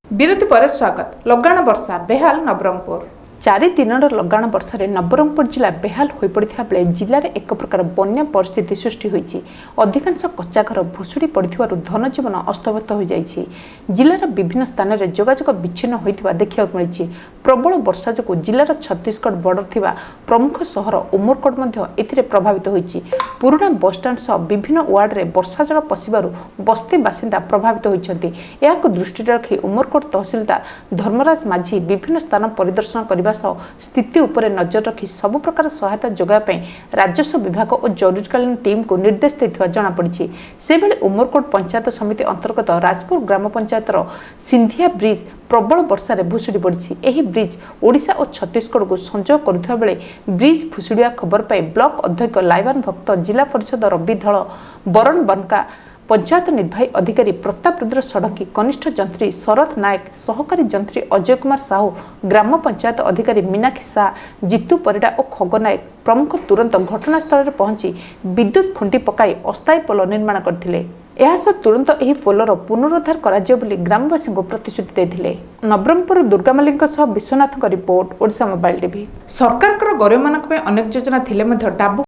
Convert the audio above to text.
ବିରତି ପରେ ସ୍ୱାଗତ। ଲଗାଣ ବର୍ଷା ବେହାଲ ନବରଙ୍ଗପୁର। 4 ଦିନର ଲଗାଣ ବର୍ଷାରେ ନବରଙ୍ଗପୁର ଜିଲ୍ଲା ବେହାଲ ହୋଇପଡ଼ିଥିବା ବେଳେ ଜିଲ୍ଲାରେ ଏକ ପ୍ରକାର ବନ୍ୟା ପରିସ୍ଥିତି ସୃଷ୍ଟି ହୋଇଛି। ଅଧିକାଂଶ କଚ୍ଚା ଘର ଭୁଶୁଡ଼ି ପଡ଼ିଥିବାରୁ ଧନଜୀବନ ଅସ୍ତବ୍ୟସ୍ତ ହୋଇଯାଇଛି। ଜିଲ୍ଲାର ବିଭିନ୍ନ ସ୍ଥାନରେ ଯୋଗାଯୋଗ ବିଚ୍ଛିନ୍ନ ହୋଇଥିବା ଦେଖିବାକୁ ମିଳିଛି। ପ୍ରବଳ ବର୍ଷା ଯୋଗୁଁ ଜିଲ୍ଲାର ଛତିଶଗଡ଼ ବର୍ଡର ଥିବା ପ୍ରମୁଖ ସହର ଉମରକୋଟ ମଧ୍ୟ ଏଥିରେ ପ୍ରଭାବିତ ହୋଇଛି। ପୁରୁଣା ବସ୍ଷ୍ଟାଣ୍ଡ ସହ ବିଭିନ୍ନ ୱାର୍ଡରେ ବର୍ଷା ଜଳ ପଶିବାରୁ ବସ୍ତି ବାସିନ୍ଦା ପ୍ରଭାବିତ ହୋଇଛନ୍ତି। ଏହାକୁ ଦୃଷ୍ଟିରେ ରଖି ଉମରକୋଟ ତହସିଲଦାର ଧର୍ମରାଜ ମାଝୀ ବିଭିନ୍ନ ସ୍ଥାନ ପରିଦର୍ଶନ କରିବା ସହ ସ୍ଥିତି ଉପରେ ନଜର ରଖି ସବୁ ପ୍ରକାର ସହାୟତା ଯୋଗାଇବା ପାଇଁ ରାଜସ୍ୱ ବିଭାଗ ଓ ଜରୁରୀକାଳୀନ ଟିମ୍କୁ ନିର୍ଦ୍ଦେଶ ଦେଇଥିବା ଜଣାପଡ଼ିଛି। ସେହିଭଳି ଉମରକୋଟ ପଞ୍ଚାୟତ ସମିତି ଅନ୍ତର୍ଗତ ରାଜପୁର ଗ୍ରାମ ପଞ୍ଚାୟତର ସିନ୍ଧିଆ ବ୍ରିଜ୍ ପ୍ରବଳ ବର୍ଷାରେ ଭୁଶୁଡ଼ି ପଡ଼ିଛି। ଏହି ବ୍ରିଜ୍ ଓଡ଼ିଶା ଓ ଛତିଶଗଡ଼କୁ ସଂଯୋଗ କରୁଥିବା ବେଳେ ବ୍ରିଜ୍ ଭୁଶୁଡ଼ିବା ଖବର ପାଇ ବ୍ଲକ ଅଧ୍ୟକ୍ଷ ଲାଇବାନ ଭକ୍ତ, ଜିଲ୍ଲା ପରିଷଦ ରବି ଧଳ, ବରଣ ବନକା, ପଞ୍ଚାୟତ ନିର୍ବାହୀ ଅଧିକାରୀ ପ୍ରତାପ ରୁଦ୍ର ଷଡ଼ଙ୍ଗୀ, କନିଷ୍ଠ ଯନ୍ତ୍ରୀ ଶରତ ନାୟକ, ସହକାରୀ ଯନ୍ତ୍ରୀ ଅଜୟ କୁମାର ସାହୁ, ଗ୍ରାମ ପଞ୍ଚାୟତ ଅଧିକାରୀ ମୀନାକ୍ଷୀ ଶାହ, ଜିତୁ ପରିଡ଼ା ଓ ଖଗ ନାୟକ ପ୍ରମୁଖ ତୁରନ୍ତ ଘଟଣାସ୍ଥଳରେ ପହଞ୍ଚି ବିଦ୍ୟୁତ୍ ଖୁଣ୍ଟି ପକାଇ ଅସ୍ଥାୟୀ ପୋଲ ନିର୍ମାଣ କରିଥିଲେ। ଏହାସହ ତୁରନ୍ତ ଏହି ପୋଲର ପୁନରୁଦ୍ଧାର କରାଯିବ ବୋଲି ଗ୍ରାମବାସୀଙ୍କୁ ପ୍ରତିଶ୍ରୁତି ଦେଇଥିଲେ। ନବରଙ୍ଗପୁର ଦୁର୍ଗାମାଲିଙ୍କ ସହ ବିଶ୍ୱନାଥଙ୍କ ରିପୋର୍ଟ, ଓଡ଼ିଶା ମୋବାଇଲ ଟିଭି। ସରକାରଙ୍କର ଗରିବମାନଙ୍କ ପାଇଁ ଅନେକ ଯୋଜନା ଥିଲେ ମଧ୍ୟ ଡାବୁ